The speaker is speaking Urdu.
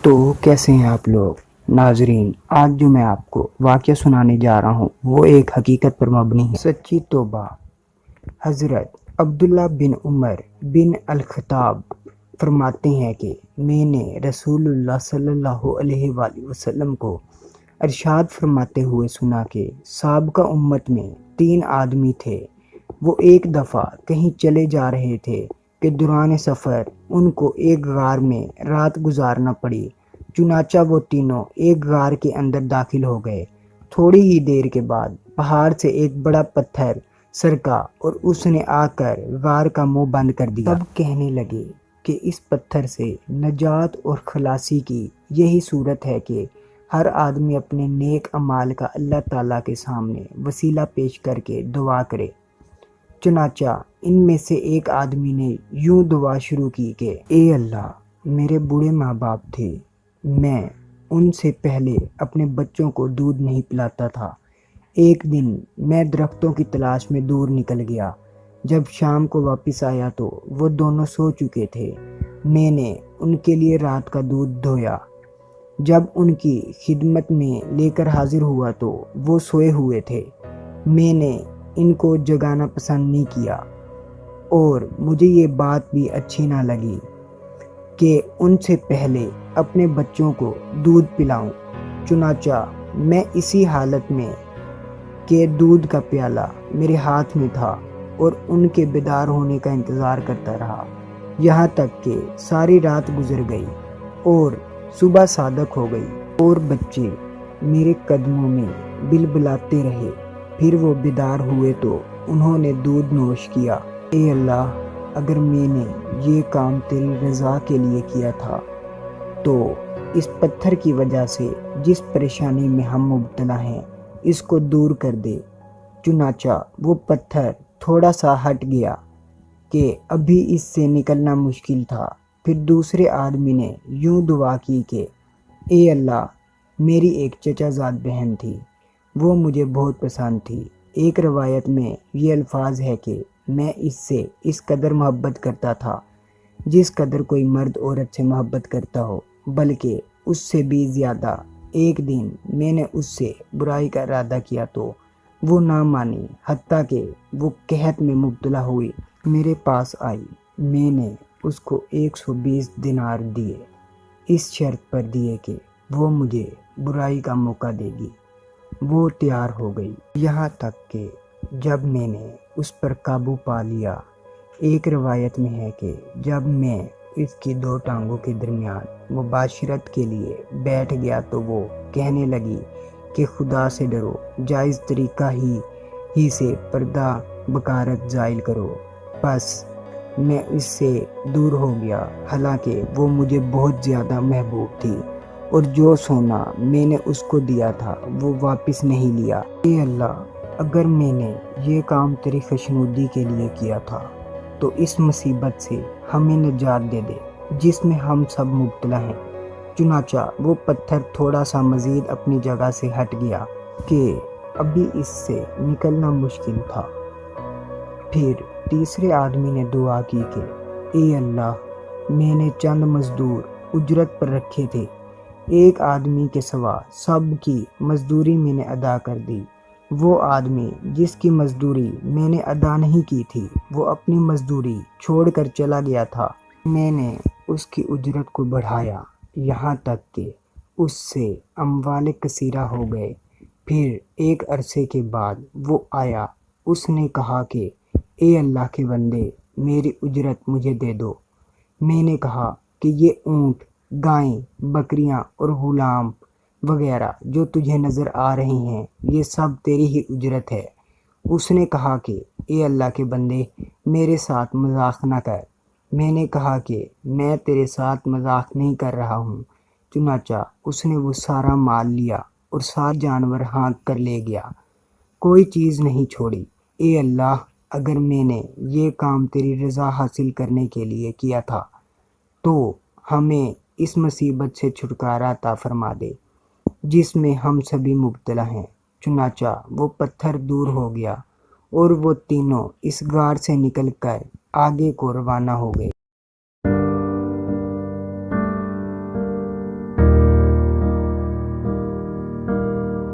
تو کیسے ہیں آپ لوگ ناظرین؟ آج جو میں آپ کو واقعہ سنانے جا رہا ہوں وہ ایک حقیقت پر مبنی ہے، سچی توبہ۔ حضرت عبداللہ بن عمر بن الخطاب فرماتے ہیں کہ میں نے رسول اللہ صلی اللہ علیہ وآلہ وسلم کو ارشاد فرماتے ہوئے سنا کہ سابقہ امت میں 3 آدمی تھے۔ وہ ایک دفعہ کہیں چلے جا رہے تھے کہ دوران سفر ان کو ایک غار میں رات گزارنا پڑی۔ چنانچہ وہ تینوں ایک غار کے اندر داخل ہو گئے۔ تھوڑی ہی دیر کے بعد پہاڑ سے ایک بڑا پتھر سرکا اور اس نے آ کر غار کا منہ بند کر دیا۔ سب کہنے لگے کہ اس پتھر سے نجات اور خلاصی کی یہی صورت ہے کہ ہر آدمی اپنے نیک اعمال کا اللہ تعالیٰ کے سامنے وسیلہ پیش کر کے دعا کرے۔ چنانچہ ان میں سے ایک آدمی نے یوں دعا شروع کی کہ اے اللہ، میرے بوڑھے ماں باپ تھے، میں ان سے پہلے اپنے بچوں کو دودھ نہیں پلاتا تھا۔ ایک دن میں درختوں کی تلاش میں دور نکل گیا۔ جب شام کو واپس آیا تو وہ دونوں سو چکے تھے۔ میں نے ان کے لیے رات کا دودھ دھویا۔ جب ان کی خدمت میں لے کر حاضر ہوا تو وہ سوئے ہوئے تھے۔ میں نے ان کو جگانا پسند نہیں کیا اور مجھے یہ بات بھی اچھی نہ لگی کہ ان سے پہلے اپنے بچوں کو دودھ پلاؤں۔ چنانچہ میں اسی حالت میں کہ دودھ کا پیالہ میرے ہاتھ میں تھا اور ان کے بیدار ہونے کا انتظار کرتا رہا، یہاں تک کہ ساری رات گزر گئی اور صبح صادق ہو گئی اور بچے میرے قدموں میں بلبلاتے رہے۔ پھر وہ بیدار ہوئے تو انہوں نے دودھ نوش کیا۔ اے اللہ، اگر میں نے یہ کام تیری رضا کے لیے کیا تھا تو اس پتھر کی وجہ سے جس پریشانی میں ہم مبتلا ہیں اس کو دور کر دے۔ چنانچہ وہ پتھر تھوڑا سا ہٹ گیا کہ ابھی اس سے نکلنا مشکل تھا۔ پھر دوسرے آدمی نے یوں دعا کی کہ اے اللہ، میری ایک چچا زاد بہن تھی، وہ مجھے بہت پسند تھی۔ ایک روایت میں یہ الفاظ ہے کہ میں اس سے اس قدر محبت کرتا تھا جس قدر کوئی مرد عورت سے محبت کرتا ہو، بلکہ اس سے بھی زیادہ۔ ایک دن میں نے اس سے برائی کا ارادہ کیا تو وہ نہ مانی، حتیٰ کہ وہ قحط میں مبتلا ہوئی میرے پاس آئی۔ میں نے اس کو 120 دینار دیے، اس شرط پر دیے کہ وہ مجھے برائی کا موقع دے گی۔ وہ تیار ہو گئی، یہاں تک کہ جب میں نے اس پر قابو پا لیا، ایک روایت میں ہے کہ جب میں اس کی 2 ٹانگوں کے درمیان مباشرت کے لیے بیٹھ گیا تو وہ کہنے لگی کہ خدا سے ڈرو، جائز طریقہ ہی سے پردہ بکارت زائل کرو۔ بس میں اس سے دور ہو گیا، حالانکہ وہ مجھے بہت زیادہ محبوب تھی اور جو سونا میں نے اس کو دیا تھا وہ واپس نہیں لیا۔ اے اللہ، اگر میں نے یہ کام تیری خوشنودی کے لیے کیا تھا تو اس مصیبت سے ہمیں نجات دے دے جس میں ہم سب مبتلا ہیں۔ چنانچہ وہ پتھر تھوڑا سا مزید اپنی جگہ سے ہٹ گیا کہ ابھی اس سے نکلنا مشکل تھا۔ پھر تیسرے آدمی نے دعا کی کہ اے اللہ، میں نے چند مزدور اجرت پر رکھے تھے، ایک آدمی کے سوا سب کی مزدوری میں نے ادا کر دی۔ وہ آدمی جس کی مزدوری میں نے ادا نہیں کی تھی وہ اپنی مزدوری چھوڑ کر چلا گیا تھا۔ میں نے اس کی اجرت کو بڑھایا یہاں تک کہ اس سے اموال کثیرہ ہو گئے۔ پھر ایک عرصے کے بعد وہ آیا، اس نے کہا کہ اے اللہ کے بندے، میری اجرت مجھے دے دو۔ میں نے کہا کہ یہ اونٹ، گائیں، بکریاں اور غلام وغیرہ جو تجھے نظر آ رہی ہیں یہ سب تیری ہی اجرت ہے۔ اس نے کہا کہ اے اللہ کے بندے، میرے ساتھ مذاق نہ کر۔ میں نے کہا کہ میں تیرے ساتھ مذاق نہیں کر رہا ہوں۔ چنانچہ اس نے وہ سارا مال لیا اور 7 جانور ہانک کر لے گیا، کوئی چیز نہیں چھوڑی۔ اے اللہ، اگر میں نے یہ کام تیری رضا حاصل کرنے کے لیے کیا تھا تو ہمیں اس مصیبت سے چھٹکارا عطا فرما دے جس میں ہم سبھی مبتلا ہیں۔ چنانچہ وہ پتھر دور ہو گیا اور وہ تینوں اس غار سے نکل کر آگے کو روانہ ہو گئے۔